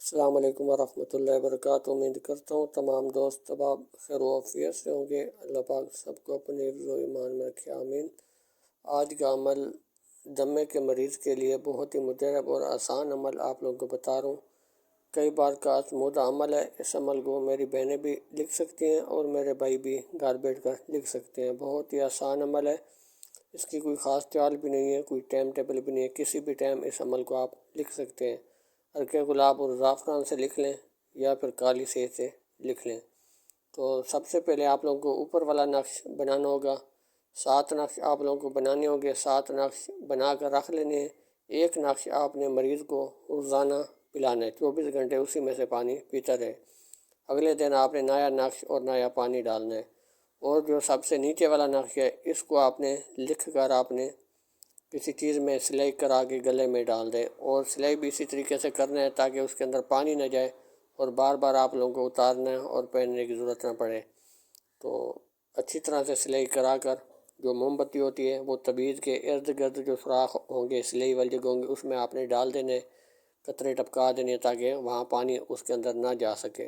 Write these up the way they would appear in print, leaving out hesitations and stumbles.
السلام علیکم ورحمۃ اللہ وبرکاتہ۔ امید کرتا ہوں تمام دوست احباب خیر و عافیت سے ہوں گے۔ اللہ پاک سب کو اپنے حفظ و ایمان میں رکھے، آمین۔ آج کا عمل دمے کے مریض کے لیے بہت ہی مجرب اور آسان عمل آپ لوگوں کو بتا رہا ہوں۔ کئی بار کا آزمودہ عمل ہے۔ اس عمل کو میری بہنیں بھی لکھ سکتی ہیں اور میرے بھائی بھی گھر بیٹھ کر لکھ سکتے ہیں۔ بہت ہی آسان عمل ہے، اس کی کوئی خاص چال بھی نہیں ہے، کوئی ٹائم ٹیبل بھی نہیں ہے۔ کسی بھی ٹائم اس عمل کو آپ لکھ سکتے ہیں۔ عرق گلاب اور زعفران سے لکھ لیں یا پھر کالی سیہ سے لکھ لیں۔ تو سب سے پہلے آپ لوگوں کو اوپر والا نقش بنانا ہوگا۔ 7 نقش آپ لوگوں کو بنانے ہوں گے۔ 7 نقش بنا کر رکھ لینے ہیں۔ ایک نقش آپ نے مریض کو روزانہ پلانا ہے، 24 گھنٹے اسی میں سے پانی پیتا رہے۔ اگلے دن آپ نے نیا نقش اور نیا پانی ڈالنا ہے۔ اور جو سب سے نیچے والا نقش ہے، اس کو آپ نے لکھ کر آپ نے کسی چیز میں سلائی کرا کے گلے میں ڈال دیں، اور سلائی بھی اسی طریقے سے کرنا ہے تاکہ اس کے اندر پانی نہ جائے اور بار بار آپ لوگوں کو اتارنا ہے اور پہننے کی ضرورت نہ پڑے۔ تو اچھی طرح سے سلائی کرا کر جو موم بتی ہوتی ہے وہ تعویذ کے ارد گرد جو سوراخ ہوں گے، سلائی والی جگہ ہوں گے، اس میں آپ نے ڈال دینے، قطرے ٹپکا دینے تاکہ وہاں پانی اس کے اندر نہ جا سکے۔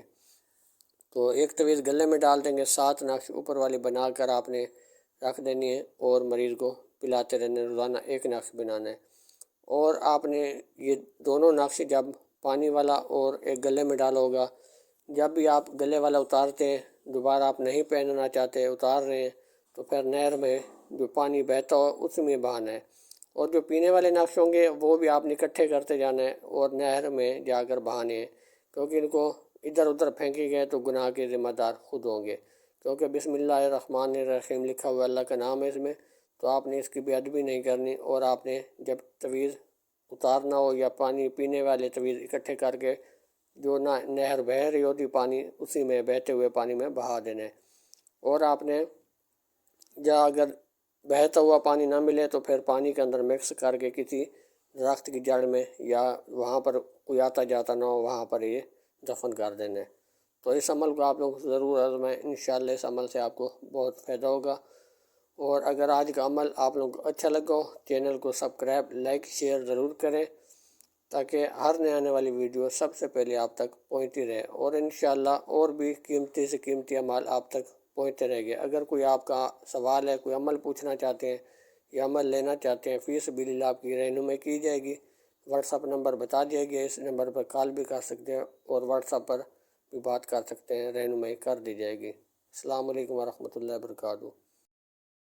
تو ایک تعویذ گلے میں ڈال دیں گے، 7 نقش اوپر والی بنا کر آپ نے رکھ دینی ہے اور مریض کو پلاتے رہنے، روزانہ ایک نقش بنانا ہے۔ اور آپ نے یہ دونوں نقش جب پانی والا اور ایک گلے میں ڈالا ہوگا، جب بھی آپ گلے والا اتارتے ہیں، دوبارہ آپ نہیں پہننا چاہتے، اتار رہے ہیں، تو پھر نہر میں جو پانی بہتا ہو اس میں بہانا ہے۔ اور جو پینے والے نقش ہوں گے وہ بھی آپ نے اکٹھے کرتے جانا ہے اور نہر میں جا کر بہانے ہیں، کیونکہ ان کو ادھر ادھر پھینکے گئے تو گناہ کے ذمہ دار خود ہوں گے، کیونکہ بسم اللہ الرحمن الرحیم لکھا ہوا اللہ کا نام ہے اس میں، تو آپ نے اس کی بے ادبی نہیں کرنی۔ اور آپ نے جب تعویذ اتارنا ہو یا پانی پینے والے تعویذ اکٹھے کر کے جو نہر بہہ رہی ہوتی پانی، اسی میں بہتے ہوئے پانی میں بہا دینے۔ اور آپ نے اگر بہتا ہوا پانی نہ ملے تو پھر پانی کے اندر مکس کر کے کسی درخت کی جڑ میں یا وہاں پر کوئی آتا جاتا نہ ہو وہاں پر یہ دفن کر دینے۔ تو اس عمل کو آپ لوگ ضرور آزمائیں، انشاءاللہ اس عمل سے آپ کو بہت فائدہ ہوگا۔ اور اگر آج کا عمل آپ لوگوں کو اچھا لگا ہو، چینل کو سبسکرائب، لائک، شیئر ضرور کریں تاکہ ہر نئے آنے والی ویڈیو سب سے پہلے آپ تک پہنچتی رہے، اور انشاءاللہ اور بھی قیمتی سے قیمتی عمل آپ تک پہنچتے رہے گے۔ اگر کوئی آپ کا سوال ہے، کوئی عمل پوچھنا چاہتے ہیں یا عمل لینا چاہتے ہیں، فی سبیل اللہ آپ کی رہنمائی کی جائے گی۔ واٹس اپ نمبر بتا دیا گیا، اس نمبر پر کال بھی کر سکتے ہیں اور واٹس اپ پر بھی بات کر سکتے ہیں، رہنمائی کر دی جائے گی۔ السلام علیکم ورحمۃ اللہ وبرکاتہ۔